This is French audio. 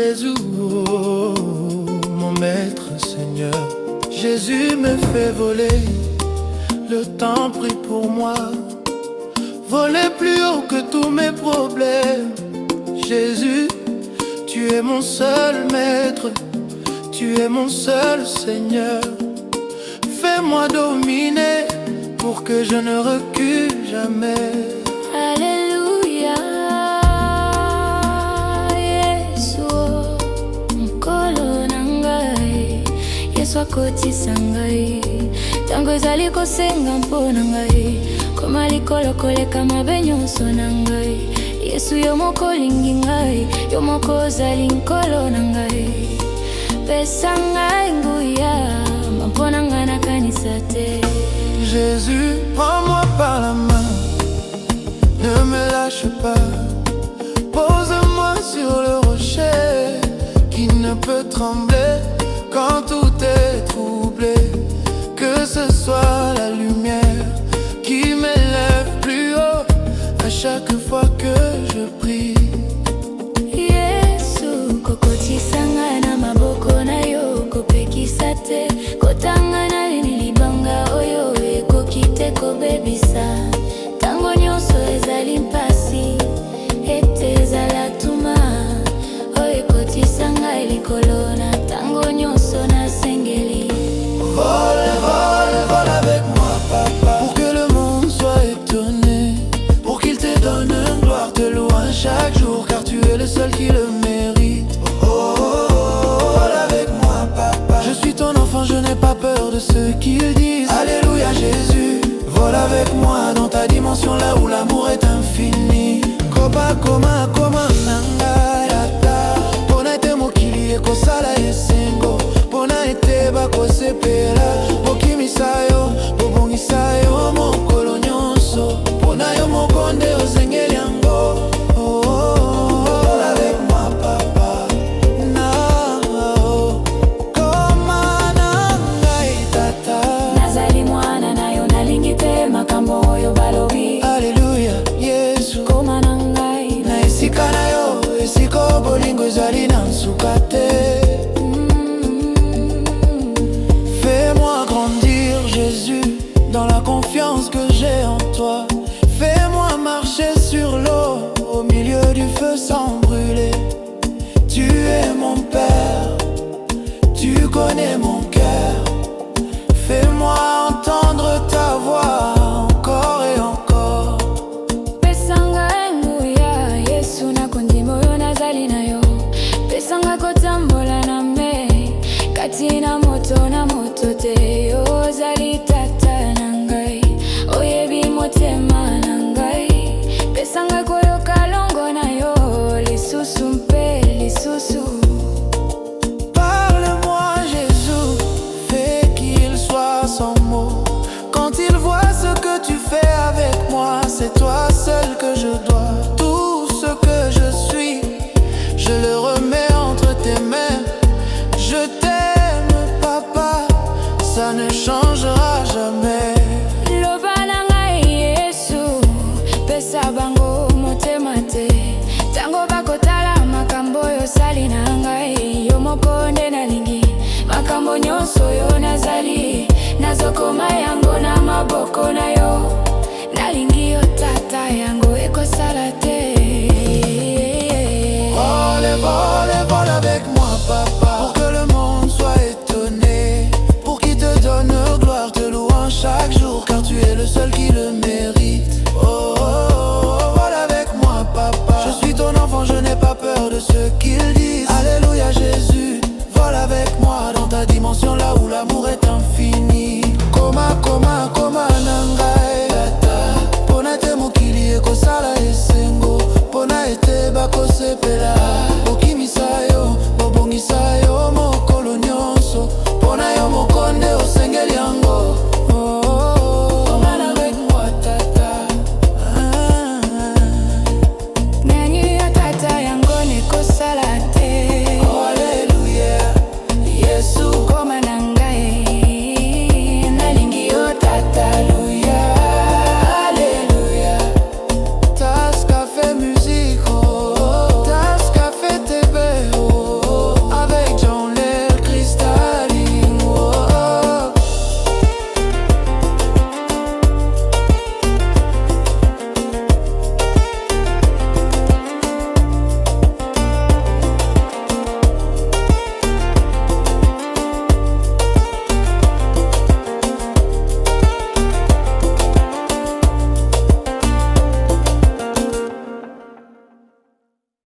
Jésus, oh, mon maître Seigneur. Jésus me fait voler, le temps pris pour moi, voler plus haut que tous mes problèmes. Jésus, tu es mon seul maître, tu es mon seul Seigneur. Fais-moi dominer pour que je ne recule jamais. Alléluia, Yesu, mkolo nangai, Yesu akotisa ngai. Tango ezali kosenga mpona ngai, koma likolo koleka mabe nyonso na ngai. Yesu yo moko olingi ngai, yo moko ozali nkolo na ngai. Pesa ngai nguya, mpona ngai nakanisa te. Jésus, prends-moi par la main, ne me lâche pas. Pose-moi sur le rocher qui ne peut trembler quand tout est troublé. Que ce soit la lumière qui m'élève plus haut à chaque fois que je prie. Yesu, kokotisa ngai na maboko na yo, kopekisa te. Kotanga na libanga oyo ekoki te kobebisa. Tango nyonso ezali mpasi, ete ezala tuma, oyo ekotisa ngai likolo na tango nyonso nasengeli. Vole, vole, vole avec moi, papa, pour que le monde soit étonné, pour qu'il te donne une gloire, te louant chaque jour, car tu es le seul qui le mérite. Oh, oh, oh, vole avec moi, papa. Je suis ton enfant, je n'ai pas peur de ceux qui disent Alléluia Jésus. Vole avec moi dans ta dimension, là où l'amour est infini. Koba, koma, koma, nanga, yata. Pona ete mokili ekosala esengo, pona ete bakosepela. Bokimisayo, bobongisayo mokolo nyonso, pona yo mokonde ozengeli yango. Oh, oh, oh, vole avec moi papa. Nao, koma nangai tata. Nazali mwana na yo nalingi te makambo oyo balobi. Alléluia Yesu, Koma na ngai na esika na yo, esika bolingo ezali na nsuka te. Fais-moi grandir Jésus, dans la confiance que j'ai en toi. Fais-moi marcher sur l'eau, au milieu du feu sans brûler. Tu es mon Père, tu connais mon cœur. Fais-moi entendre ta voix encore et encore. pesanga nguya, Yesu nakondima oyo nazali na yo. Pesanga kotambola na me, kati na moto te. Yo ozali tata na ngai, oyebi motema na ngai. Pesanga koyoka longo na yo, lisusu mpe lisusu. Parle-moi Jésus, fais qu'il soit sans mots. Quand il voit ce que tu fais avec moi, c'est toi seul que je dois. Tout ce que je suis, je le remets entre tes mains. Je t'aime papa, ça ne changera jamais. Loba na ngai Yesu, pesa bango motema te. Tango bakotala makambo yo sali na ngai, yo moko nde nalingi. Makambo nyonso yo nazali, nazokoma yango na maboko na yo. Nalingi yo tata yango ekosala te. Vole, vole, vole avec moi papa, pour que le monde soit étonné, pour qu'il te donne gloire, te louant chaque jour, car tu es le seul qui le mérite. Oh, oh, oh, vole avec moi papa, je suis ton enfant, je n'ai pas peur de ce qu'ils disent. Alléluia Jésus, vole avec moi dans ta dimension, là où l'amour est infini. Koma, koma, koma nangai tata, pona ete mokili ekosala esengo, pona ete bakosepela.